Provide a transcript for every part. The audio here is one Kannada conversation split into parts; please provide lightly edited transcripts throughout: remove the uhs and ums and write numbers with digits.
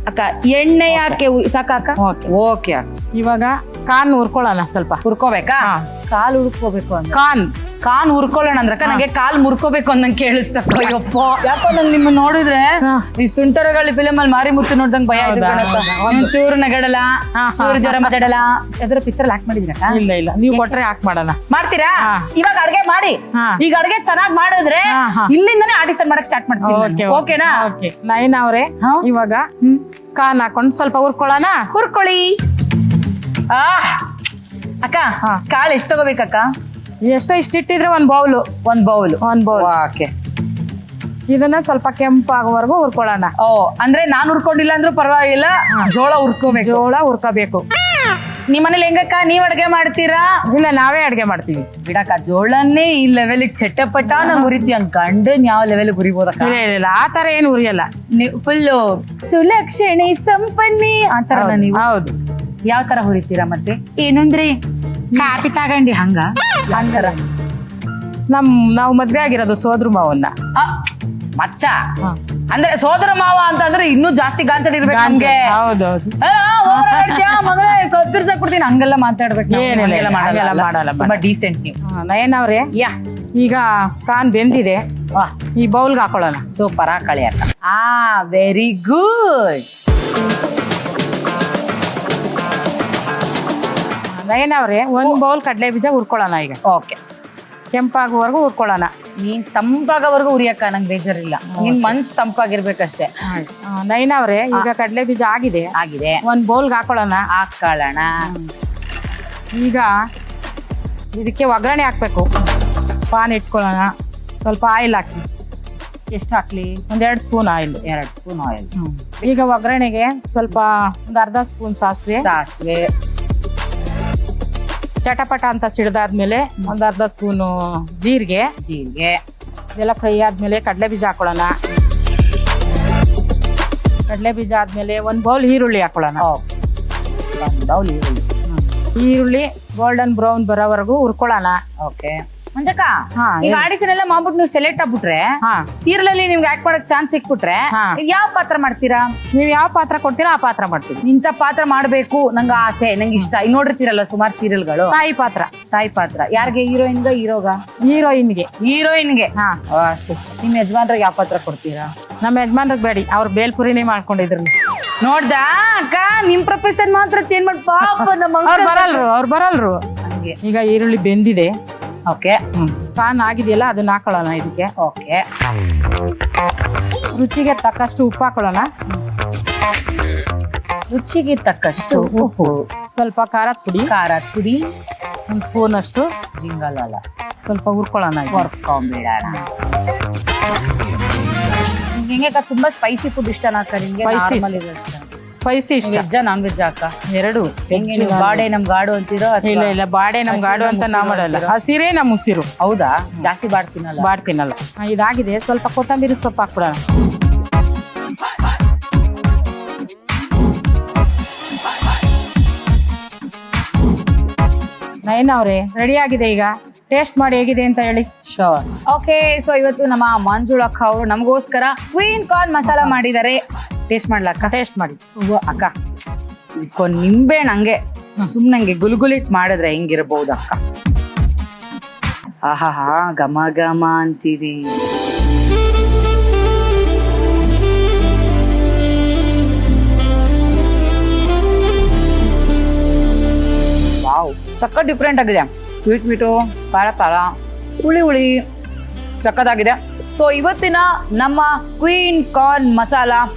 ಅಕ್ಕ ಎಣ್ಣೆ ಯಾಕೆ ಸಾಕ ಅಕ್ಕ? ಓಕೆ ಅಕ್ಕ. ಇವಾಗ ಕಾನ್ ಹುರ್ಕೊಳ್ಳೋಣ ಸ್ವಲ್ಪ. ಹುರ್ಕೋಬೇಕಾ? ಕಾಲು ಹುರ್ಕೋಬೇಕು ಅಂದ್ರೆ ಕಾನ್ ಹುರ್ಕೊಳ್ಳೋಣ ಅಂದ್ರಕ್ಕ ನಂಗೆ ಕಾಲ್ ಮುರ್ಕೋಬೇಕು ಅಂದಂಗೆ ಕೇಳಿಸ್ತಕ್ಕ. ಅಯ್ಯಪ್ಪ, ಯಾಕೋ ನಂಗೆ ನಿಮ್ಮ ನೋಡಿದ್ರೆ ಈ ಸುಂಟರಗಾಳಿ ಫಿಲಮ್ ಅಲ್ಲಿ ಮಾರಿ ಮುತ್ತು ನೋಡ್ದಂಗ್ ಭಯ ಆಯ್ತು. ಚೂರು ನಗಡಲ್ಲ, ಚೂರು ಜ್ವರ ಮಾತಾಡಲ್ಲ. ಯಾವ್ದಾರ ಪಿಕ್ಚರ್ ಆಕ್ಟ್ ಮಾಡಿದ್ರಕ್ಕ? ಇಲ್ಲ ನೀವು ಕೊಟ್ರೆ ಹಾಕ್ ಮಾಡೋಣ. ಮಾಡ್ತೀರಾ? ಇವಾಗ ಅಡ್ಗೆ ಮಾಡಿ. ಈಗ ಅಡ್ಗೆ ಚೆನ್ನಾಗ್ ಮಾಡಿದ್ರೆ ಇಲ್ಲಿಂದಾನೇ ಆಡಿಷನ್ ಮಾಡಕ್ ಸ್ಟಾರ್ಟ್ ಮಾಡ್ತೀನಿ. ಓಕೆನಾ? ನಯನ ಅವ್ರೆ, ಇವಾಗ ಕಾನ್ ಹಾಕೊಂಡು ಸ್ವಲ್ಪ ಹುರ್ಕೊಳ್ಳೋಣ. ಹುರ್ಕೊಳ್ಳಿ. ಅಕ್ಕ ಕಾಳು ಎಷ್ಟು ತಗೋಬೇಕಕ್ಕ? ಇಷ್ಟಿಟ್ಟಿದ್ರೆ ಒಂದ್ ಬೌಲ್. ಓಕೆ. ಇದನ್ನ ಸ್ವಲ್ಪ ಕೆಂಪಾಗುವವರೆಗೂ ಹುರ್ಕೊಳ್ಳೋಣ. ಅಂದ್ರೆ ನಾನ್ ಹುರ್ಕೊಂಡಿಲ್ಲ ಅಂದ್ರೂ ಪರವಾಗಿಲ್ಲ, ಜೋಳ ಹುರ್ಕೋಬೇಕು. ನಿಮ್ ಮನೇಲಿ ಹೆಂಗಕ್ಕ, ನೀವ್ ಅಡ್ಗೆ ಮಾಡ್ತೀರಾ? ಇಲ್ಲ, ನಾವೇ ಅಡ್ಗೆ ಮಾಡ್ತೀವಿ. ಬಿಡಕ್ಕ, ಜೋಳನ್ನೇ ಈ ಲೆವೆಲ್ ಚಟ್ಟಪಟ್ಟ ನಂಗೆ ಹುರಿತಿ ಅನ್ಕಂಡು ಯಾವ ಲೆವೆಲ್ ಹುರಿಬೋದಕ್ಕ? ಇಲ್ಲ, ಆ ತರ ಏನು ಹುರಿಯಲ್ಲ. ಫುಲ್ ಸುಲಕ್ಷಣೆ ಸಂಪನ್ನಿ ಆತರ ನೀವು? ಹೌದು. ಯಾವ ತರ ಹುರಿತೀರಾ? ಮತ್ತೆ ಏನಂದ್ರೆ ಕಾಪಿ ತಗಂಡಿ ಹಂಗ ನಾವು ಮದ್ವೆ ಆಗಿರೋದು ಸೋದ್ರ ಮಾವನ್ನ. ಮಚ್ಚ ಅಂದ್ರೆ ಸೋದರ ಮಾವ ಅಂತಂದ್ರೆ ಇನ್ನೂ ಜಾಸ್ತಿ ಗಾಂಚಲ್ ಇರ್ಬೇಕು ನಮ್ಗೆ. ಹೌದೌದು. ಮಗನೇ ಕತ್ತಿರ್ಸಕ್ ಬಿಡ್ತೀನಿ, ಹಂಗೆಲ್ಲ ಮಾತಾಡ್ಬೇಕು. ಮಾಡಲ್ಲ. ತುಂಬಾ ಡೀಸೆಂಟ್ ನೀವು. ನಯನ ಅವ್ರೆ, ಈಗ ಕಾನ್ ಬೆಂದಿದೆ, ಈ ಬೌಲ್ಗೆ ಹಾಕೊಳ್ಳೋಣ. ಸೂಪರ್, ಹಾಕಳಿ ಅಕ್ಕ. Very good. ನಯನ ಅವ್ರೆ, ಒಂದ್ ಬೌಲ್ ಕಡಲೆ ಬೀಜ ಹುರ್ಕೊಳ್ಳೋಣ. ಈಗ ಓಕೆ. ಕೆಂಪಾಗುವವರೆಗೂ ಹುರ್ಕೊಳ್ಳೋಣ. ನೀನ್ ತಂಪಾಗವರೆಗೂ ಉರಿಯಕ್ಕ ನಂಗೆ ಬೇಜಾರಿಲ್ಲ, ನಿನ್ ಮನ್ಸ್ ತಂಪಾಗಿರ್ಬೇಕಷ್ಟೇ. ನಯನ ಅವ್ರೆ, ಈಗ ಕಡಲೆ ಬೀಜ ಆಗಿದೆ. ಒಂದ್ ಬೌಲ್ಗೆ ಹಾಕೊಳ್ಳೋಣ. ಈಗ ಇದಕ್ಕೆ ಒಗ್ಗರಣೆ ಹಾಕ್ಬೇಕು. ಪಾನ್ ಇಟ್ಕೊಳ್ಳೋಣ. ಸ್ವಲ್ಪ ಆಯಿಲ್ ಹಾಕಿ. ಎಷ್ಟು ಹಾಕ್ಲಿ? ಒಂದ್ 2 ಸ್ಪೂನ್ ಆಯಿಲ್. 2 spoon oil. ಈಗ ಒಗ್ಗರಣೆಗೆ ಸ್ವಲ್ಪ ಒಂದ್ ಅರ್ಧ ಸ್ಪೂನ್ ಸಾಸಿವೆ. ಚಟಪಟ ಅಂತ ಸಿಡ್ದಾದ್ಮೇಲೆ ಒಂದ್ ಅರ್ಧ ಸ್ಪೂನು ಜೀರಿಗೆ ಇದೆಲ್ಲ ಫ್ರೈ ಆದ್ಮೇಲೆ ಕಡಲೆ ಬೀಜ ಹಾಕೊಳ್ಳೋಣ. ಕಡಲೆ ಬೀಜ ಆದ್ಮೇಲೆ ಒಂದ್ ಬೌಲ್ ಈರುಳ್ಳಿ ಹಾಕೊಳ್ಳೋಣ. ಈರುಳ್ಳಿ ಗೋಲ್ಡನ್ ಬ್ರೌನ್ ಬರೋವರೆಗೂ ಹುರ್ಕೊಳ್ಳೋಣ. ಓಕೆ. ಮಂಜಕ್ಕ, ಈಗ ಆಡಿಷನ್ ಎಲ್ಲ ಮಾಡ್ಬಿಟ್ಟು ನೀವು ಸೆಲೆಕ್ಟ್ ಆಗ್ಬಿಟ್ರೆ, ಸೀರಿಯಲ್ ಅಲ್ಲಿ ನಿಮ್ಗೆ ಆಕ್ಟ್ ಮಾಡಕ್ ಚಾನ್ಸ್ ಸಿಕ್ಬಿಟ್ರೆ ಯಾವ ಪಾತ್ರ ಮಾಡ್ತೀರಾ? ನೀವ್ ಯಾವ ಪಾತ್ರ ಕೊಡ್ತೀರಾ ಆ ಪಾತ್ರ ಮಾಡ್ತೀವಿ. ಇಂಥ ಪಾತ್ರ ಮಾಡ್ಬೇಕು ನಂಗೆ ಆಸೆ, ನಂಗೆ ಇಷ್ಟ. ಈಗ ನೋಡಿರ್ತೀರಲ್ಲ ಸುಮಾರು ಸೀರಿಯಲ್ಗಳು. ತಾಯಿ ಪಾತ್ರ. ಯಾರಿಗೆ? ಹೀರೋಯಿನ್ಗ? ಹೀರೋಯಿನ್ಗೆ. ನಿಮ್ ಯಜಮಾನ್ರಿಗೆ ಯಾವ ಪಾತ್ರ ಕೊಡ್ತೀರಾ? ನಮ್ಮ ಯಜಮಾನ್ರಿಗೆ ಬೇಡಿ, ಅವ್ರು ಬೇಲ್ಪುರಿನೇ ಮಾಡ್ಕೊಂಡಿದ್ರು. ನೋಡ್ದ ಅಕ್ಕ, ನಿಮ್ ಪ್ರೊಫೆಸರ್ ಮಾತ್ರ ಏನ್ ಮಾಡ್ ಪಾಪ ನಮ್ಮ ಅವ್ರು ಬರಲ್ರು. ಈಗ ಈರುಳ್ಳಿ ಬೆಂದಿದೆ. ಓಕೆ. ಕಾನ್ ಆಗಿದೆಯಲ್ಲ, ಅದನ್ನ ಹಾಕೊಳ್ಳೋಣ ಇದಕ್ಕೆ. ಓಕೆ. ರುಚಿಗೆ ತಕ್ಕಷ್ಟು ಉಪ್ಪು ಹಾಕೊಳ್ಳೋಣ. ರುಚಿಗೆ ತಕ್ಕಷ್ಟು ಉಪ್ಪು. ಸ್ವಲ್ಪ ಖಾರದ ಪುಡಿ. 1 ಸ್ಪೂನ್ ಅಷ್ಟು ಜಿಂಗಲ್ ಸ್ವಲ್ಪ ಹುರ್ಕೊಳ್ಳೋಣ. ಹುರ್ಕೊಂಡ್ಬಿಡೋಣ. ಹೆಂಗೆ ತುಂಬಾ ಸ್ಪೈಸಿ ಫುಡ್ ಇಷ್ಟನಾ ಅಕ್ಕ ನಿಮ್ಗೆ? ಸ್ಪೈಸಿ ಇಷ್ಟ. ವೆಜ್ಜ ನಾನ್ ವೆಜ್ ಅಕ್ಕ? ಎರಡು. ಬಾಡೆ ನಮ್ ಗಾಡು ಅಂತೀರೋ? ಇಲ್ಲ, ಬಾಡೆ ನಮ್ ಗಾಡು ಅಂತ ನಾವ್ ಮಾಡಲ್ಲ. ಹಸಿರೇ ನಮ್ ಉಸಿರು. ಹೌದಾ? ಜಾಸ್ತಿ ಬಾಡ್ತೀನಲ್ಲ. ಇದಾಗಿದೆ, ಸ್ವಲ್ಪ ಕೊತ್ತಂಬರಿ ಸೊಪ್ಪು ಹಾಕ್ಬಿಡೋಣ. ನಯನ ಅವ್ರೆ, ರೆಡಿ ಆಗಿದೆ. ಈಗ ಟೇಸ್ಟ್ ಮಾಡಿ ಹೇಗಿದೆ ಅಂತ ಹೇಳಿ. ಶೋರ್. ಓಕೆ. ಸೊ ಇವತ್ತು ನಮ್ಮ ಮಂಜುಳ ಅಕ್ಕ ಅವರು ನಮಗೋಸ್ಕರ ಕ್ವೀನ್ ಕಾರ್ನ್ ಮಸಾಲ ಮಾಡಿದ್ದಾರೆ. ಟೇಸ್ಟ್ ಮಾಡ್ಲಕ್ಕ? ಟೇಸ್ಟ್ ಮಾಡಿ. ಅಕ್ಕ, ನಿಂಬೆ ನಂಗೆ ಸುಮ್ನಂಗೆ ಗುಲ್ಗುಲಿಟ್ ಮಾಡಿದ್ರೆ ಹೆಂಗಿರ್ಬೋದು ಅಕ್ಕ? ಆಹಾ, ಘಮ ಘಮ ಅಂತೀವಿ. ವಾವ್, ಸಕ್ಕ ಡಿಫ್ರೆಂಟ್ ಆಗಿದೆ. ಸ್ವೀಟು, ಖಾರ, ಹುಳಿ ಸಕ್ಕತ್ತಾಗಿದೆ. ಸೊ ಇವತ್ತಿನ ನಮ್ಮ ಕ್ವೀನ್ ಕಾರ್ನ್ ಮಸಾಲ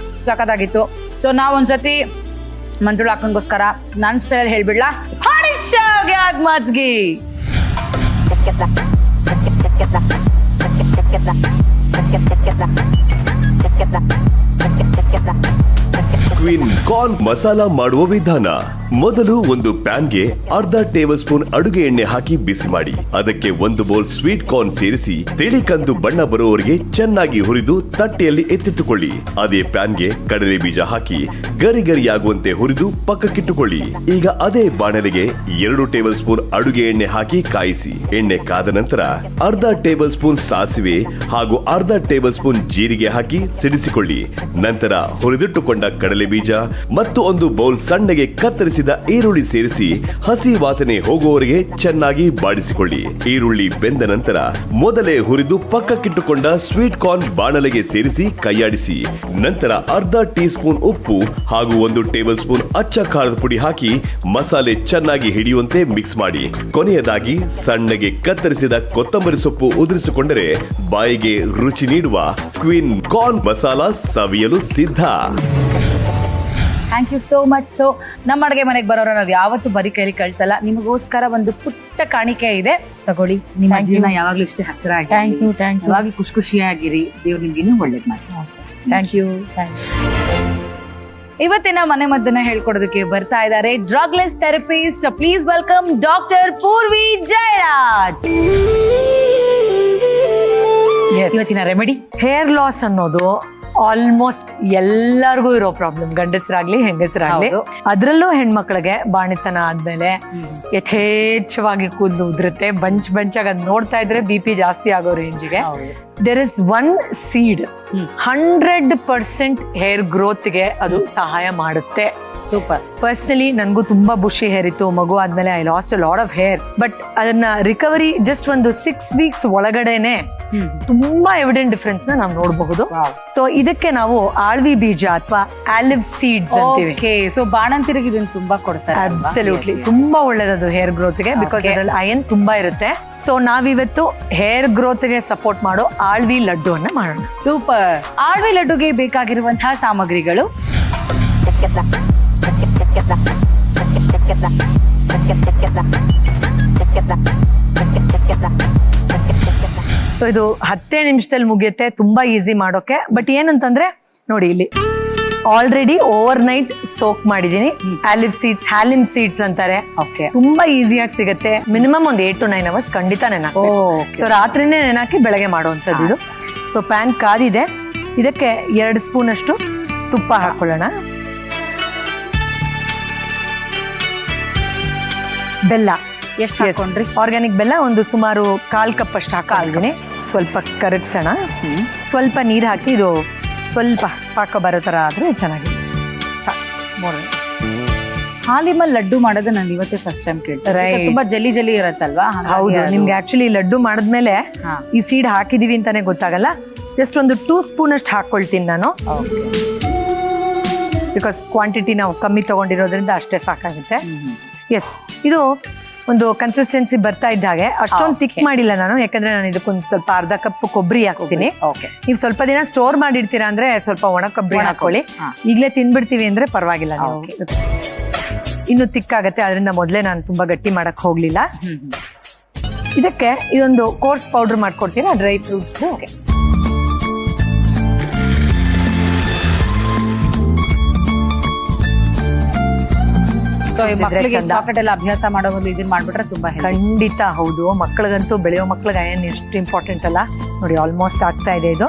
ಸಕ್ಕತ್ತಾಗಿತ್ತು. ಸೊ ನಾವೊಂದ್ಸತಿ ಮಂಜುಳ ಅಕ್ಕಂಗೋಸ್ಕರ ನನ್ನ ಸ್ಟೈಲ್ ಹೇಳ್ಬಿಡ್ಲಾ? ಮಜ್ಗಿ ಕ್ವೀನ್ ಕಾರ್ನ್ ಮಸಾಲ ಮಾಡುವ ವಿಧಾನ. ಮೊದಲು ಒಂದು ಪ್ಯಾನ್ಗೆ ಅರ್ಧ ಟೇಬಲ್ ಸ್ಪೂನ್ ಅಡುಗೆ ಎಣ್ಣೆ ಹಾಕಿ ಬಿಸಿ ಮಾಡಿ ಅದಕ್ಕೆ 1 ಬೌಲ್ ಸ್ವೀಟ್ ಕಾರ್ನ್ ಸೇರಿಸಿ ತಿಳಿ ಕಂದು ಬಣ್ಣ ಬರುವವರೆಗೆ ಚೆನ್ನಾಗಿ ಹುರಿದು ತಟ್ಟೆಯಲ್ಲಿ ಎತ್ತಿಟ್ಟುಕೊಳ್ಳಿ. ಅದೇ ಪ್ಯಾನ್ಗೆ ಕಡಲೆ ಬೀಜ ಹಾಕಿ ಗರಿ ಗರಿಯಾಗುವಂತೆ ಹುರಿದು ಪಕ್ಕಕ್ಕಿಟ್ಟುಕೊಳ್ಳಿ. ಈಗ ಅದೇ ಬಾಣಲೆಗೆ 2 ಟೇಬಲ್ ಸ್ಪೂನ್ ಅಡುಗೆ ಎಣ್ಣೆ ಹಾಕಿ ಕಾಯಿಸಿ. ಎಣ್ಣೆ ಕಾದ ನಂತರ ಅರ್ಧ ಟೇಬಲ್ ಸ್ಪೂನ್ ಸಾಸಿವೆ ಹಾಗೂ ಅರ್ಧ ಟೇಬಲ್ ಸ್ಪೂನ್ ಜೀರಿಗೆ ಹಾಕಿ ಸಿಡಿಸಿಕೊಳ್ಳಿ. ನಂತರ ಹುರಿದಿಟ್ಟುಕೊಂಡ ಕಡಲೆ ಬೀಜ ಮತ್ತು 1 ಬೌಲ್ ಸಣ್ಣಗೆ ಕತ್ತರಿಸಿದ ಈರುಳ್ಳಿ ಸೇರಿಸಿ ಹಸಿ ವಾಸನೆ ಹೋಗುವವರೆಗೆ ಚೆನ್ನಾಗಿ ಬಾಡಿಸಿಕೊಳ್ಳಿ. ಈರುಳ್ಳಿ ಬೆಂದ ನಂತರ ಮೊದಲೇ ಹುರಿದು ಪಕ್ಕಕ್ಕಿಟ್ಟುಕೊಂಡ ಸ್ವೀಟ್ ಕಾರ್ನ್ ಬಾಣಲೆಗೆ ಸೇರಿಸಿ ಕೈಯಾಡಿಸಿ. ನಂತರ ಅರ್ಧ ಟೀ ಸ್ಪೂನ್ ಉಪ್ಪು ಹಾಗೂ 1 ಟೇಬಲ್ ಸ್ಪೂನ್ ಅಚ್ಚ ಖಾರದ ಪುಡಿ ಹಾಕಿ ಮಸಾಲೆ ಚೆನ್ನಾಗಿ ಹಿಡಿಯುವಂತೆ ಮಿಕ್ಸ್ ಮಾಡಿ. ಕೊನೆಯದಾಗಿ ಸಣ್ಣಗೆ ಕತ್ತರಿಸಿದ ಕೊತ್ತಂಬರಿ ಸೊಪ್ಪು ಉದುರಿಸಿಕೊಂಡರೆ ಬಾಯಿಗೆ ರುಚಿ ನೀಡುವ ಕ್ವೀನ್ ಕಾರ್ನ್ ಮಸಾಲಾ ಸವಿಯಲು ಸಿದ್ಧ. Thank you so much. So ನಮ್ಮ ಅಡುಗೆ ಮನೆಗೆ ಬರೋರು ನಾವು ಯಾವತ್ತೂ ಬರೀ ಕೈಲಿ ಕಳ್ಸಲ್ಲ. ನಿಮಗೋಸ್ಕರ ಒಂದು ಪುಟ್ಟ ಕಾಣಿಕೆ ಇದೆ, ತಗೊಳ್ಳಿ. ನಿಮ್ಮ ಜೀವನ ಯಾವಾಗ್ಲೂ ಇಷ್ಟೇ ಹಸಿರಾಗಿ, ಥ್ಯಾಂಕ್ ಯು. ಯಾವಾಗ್ಲೂ ಖುಷಿಯಾಗಿರಿ. ದೇವ್ರು ನಿಮ್ಗೆ ಇನ್ನೂ ಒಳ್ಳೇದ್ ಮಾಡಿ. Thank you. ಇವತ್ತಿನ ಮನೆ ಮದ್ದನ್ನ ಹೇಳ್ಕೊಡೋದಕ್ಕೆ ಬರ್ತಾ ಇದ್ದಾರೆ drugless therapist. Please welcome doctor Poorvi Jayaraj. ಇವತ್ತಿನ ರೆಮಿಡಿ ಹೇರ್ ಲಾಸ್ ಅನ್ನೋದು ಆಲ್ಮೋಸ್ಟ್ ಎಲ್ಲರಿಗೂ ಇರೋ ಪ್ರಾಬ್ಲಮ್, ಗಂಡಸರಾಗ್ಲಿ ಹೆಂಗಸರಾಗ್ಲಿ. ಅದ್ರಲ್ಲೂ ಹೆಣ್ಮಕ್ಳಿಗೆ ಬಾಣಿತನ ಆದ್ಮೇಲೆ ಯಥೇಚ್ಛವಾಗಿ ಕೂದಲು ಉದುರುತ್ತೆ, ಬಂಚಾಗಿ ಅದ್ ನೋಡ್ತಾ ಇದ್ರೆ BP ಜಾಸ್ತಿ ಆಗೋ ರೇಂಜಿಗೆ. There is one seed 100% hair ಗ್ರೋತ್ಗೆ ಅದು ಸಹಾಯ ಮಾಡುತ್ತೆ. ಸೂಪರ್. ಪರ್ಸನಲಿ ನನಗೂ ತುಂಬಾ ಬುಷಿ ಹೇರ್ ಇತ್ತು. ಮಗು ಆದ್ಮೇಲೆ I lost a lot of hair. But ಅದನ್ನ ರಿಕವರಿ ಜಸ್ಟ್ ಒಂದು 6 ವೀಕ್ಸ್ ಒಳಗಡೆನೆ ತುಂಬಾ ಎವಿಡೆಂಟ್ ಡಿಫ್ರೆನ್ಸ್ ನ ನಾವು ನೋಡಬಹುದು. ಸೊ ಇದಕ್ಕೆ ನಾವು ಆಳ್ವಿ ಬೀಜ ಅಥವಾ ಆಲಿವ್ ಸೀಡ್ಸ್ ಅಂತೀವಿ. ಸೊ ಬಾಣಂತಿರಿಗೆ ಇದನ್ನ ತುಂಬಾ ಕೊಡ್ತಾರೆ. ಅಬ್ಸಲ್ಯೂಟ್ಲಿ ತುಂಬಾ ಒಳ್ಳೇದದು ಹೇರ್ ಗ್ರೋತ್ ಗೆ, ಬಿಕಾಸ್ ಅದರಲ್ಲಿ ಅಯನ್ ತುಂಬಾ ಇರುತ್ತೆ. ಸೊ ನಾವಿವತ್ತು ಹೇರ್ ಗ್ರೋತ್ ಗೆ ಸಪೋರ್ಟ್ ಮಾಡೋ ಆಳ್ವಿ ಲಡ್ಡು ಅನ್ನ ಮಾಡೋಣ. ಸೂಪರ್. ಆಳ್ವಿ ಲಡ್ಡುಗೆ ಬೇಕಾಗಿರುವಂತಹ ಸಾಮಗ್ರಿಗಳು: ಸೊ ಇದು 10 ನಿಮಿಷದಲ್ಲಿ ಮುಗಿಯುತ್ತೆ, ತುಂಬಾ ಈಸಿ ಮಾಡೋಕೆ. ಬಟ್ ಏನಂತಂದ್ರೆ ನೋಡಿ, ಇಲ್ಲಿ ಆಲ್ರೆಡಿ ಓವರ್ ನೈಟ್ ಸೋಕ್ ಮಾಡಿದೀನಿ. ಆಲಿವ್ ಸೀಡ್ಸ್, ಹ್ಯಾಲಿಮ್ ಸೀಡ್ಸ್ ಅಂತಾರೆ. ತುಂಬಾ ಈಸಿಯಾಗಿ ಸಿಗುತ್ತೆ. ಮಿನಿಮಮ್ ಒಂದು 8 to 9 hours ಖಂಡಿತ ನೆನಾಕ್ಬೇಕು. ಸೊ ರಾತ್ರಿನೇ ನೆನಾಕಿ ಬೆಳಗ್ಗೆ ಮಾಡುವಂಥದ್ದು ಇದು. ಸೊ ಪ್ಯಾನ್ ಕಾದಿದೆ, ಇದಕ್ಕೆ 2 ಸ್ಪೂನ್ ಅಷ್ಟು ತುಪ್ಪ ಹಾಕೊಳ್ಳೋಣ. ಬೆಲ್ಲ ಎಷ್ಟು ಹಾಕೊಂಡ್ರಿ? ಆರ್ಗ್ಯಾನಿಕ್ ಬೆಲ್ಲ ಒಂದು ಸುಮಾರು 1/4 ಕಪ್ ಅಷ್ಟು ಹಾಕಿದ್ದೀನಿ. ಸ್ವಲ್ಪ ಕರಗಿಸೋಣ. ಸ್ವಲ್ಪ ನೀರು ಹಾಕಿ ಇದು ಸ್ವಲ್ಪ ಪಾಕ ಬರೋ ತರ ಆದ್ರೆ ಚೆನ್ನಾಗಿದೆ. ಹಾಲಿಮಲ್ಲಿ ಲಡ್ಡು ಮಾಡೋದು ನಾನು ಇವತ್ತೇ ಫಸ್ಟ್ ಟೈಮ್ ಕೇಳ್ತಾರೆ. ತುಂಬಾ ಜಲ್ಲಿ ಇರತ್ತಲ್ವಾ? ಹೌದು. ನಿಮ್ಗೆ ಆಕ್ಚುಲಿ ಲಡ್ಡು ಮಾಡಿದ್ಮೇಲೆ ಈ ಸೀಡ್ ಹಾಕಿದೀವಿ ಅಂತಾನೆ ಗೊತ್ತಾಗಲ್ಲ. ಜಸ್ಟ್ ಒಂದು 2 ಸ್ಪೂನ್ ಅಷ್ಟು ಹಾಕೊಳ್ತೀನಿ ನಾನು, ಬಿಕಾಸ್ ಕ್ವಾಂಟಿಟಿ ನಾವು ಕಮ್ಮಿ ತಗೊಂಡಿರೋದ್ರಿಂದ ಅಷ್ಟೇ ಸಾಕಾಗುತ್ತೆ. ಎಸ್, ಇದು ಒಂದು ಕನ್ಸಿಸ್ಟೆನ್ಸಿ ಬರ್ತಾ ಇದ್ದ ಹಾಗೆ. ಅಷ್ಟೊಂದು ತಿಕ್ ಮಾಡಿಲ್ಲ ನಾನು, ಯಾಕಂದ್ರೆ ನಾನು ಇದಕ್ಕೊಂದು ಸ್ವಲ್ಪ ಅರ್ಧ ಕಪ್ ಕೊಬ್ಬರಿ ಹಾಕ್ತೀನಿ. ನೀವು ಸ್ವಲ್ಪ ದಿನ ಸ್ಟೋರ್ ಮಾಡಿರ್ತೀರಾ ಅಂದ್ರೆ ಸ್ವಲ್ಪ ಒಣ ಕೊಬ್ಬರಿ ಹಾಕೊಳ್ಳಿ. ಈಗಲೇ ತಿನ್ಬಿಡ್ತೀವಿ ಅಂದ್ರೆ ಪರವಾಗಿಲ್ಲ. ಇನ್ನು ತಿಕ್ಕಾಗತ್ತೆ, ಅದರಿಂದ ಮೊದಲೇ ನಾನು ತುಂಬಾ ಗಟ್ಟಿ ಮಾಡಕ್ ಹೋಗ್ಲಿಲ್ಲ. ಇದಕ್ಕೆ ಇದೊಂದು ಕೋರ್ಸ್ ಪೌಡರ್ ಮಾಡ್ಕೊಡ್ತೀನಿ, ಡ್ರೈ ಫ್ರೂಟ್ಸ್. ಮಕ್ಕಳಿಗೆ ಚಾಕ್ಲೇಟ್ ಎಲ್ಲ ಅಭ್ಯಾಸ ಮಾಡೋ ಒಂದು ಇದನ್ನ ಮಾಡ್ಬಿಟ್ರೆ ತುಂಬಾ ಖಂಡಿತ. ಹೌದು, ಮಕ್ಕಳಿಗಂತೂ, ಬೆಳೆಯೋ ಮಕ್ಕಳಿಗೆ ಅಯನ್ ಎಷ್ಟು ಇಂಪಾರ್ಟೆಂಟ್ ಅಲ್ಲ ನೋಡಿ. ಆಲ್ಮೋಸ್ಟ್ ಆಗ್ತಾ ಇದೆ ಇದು.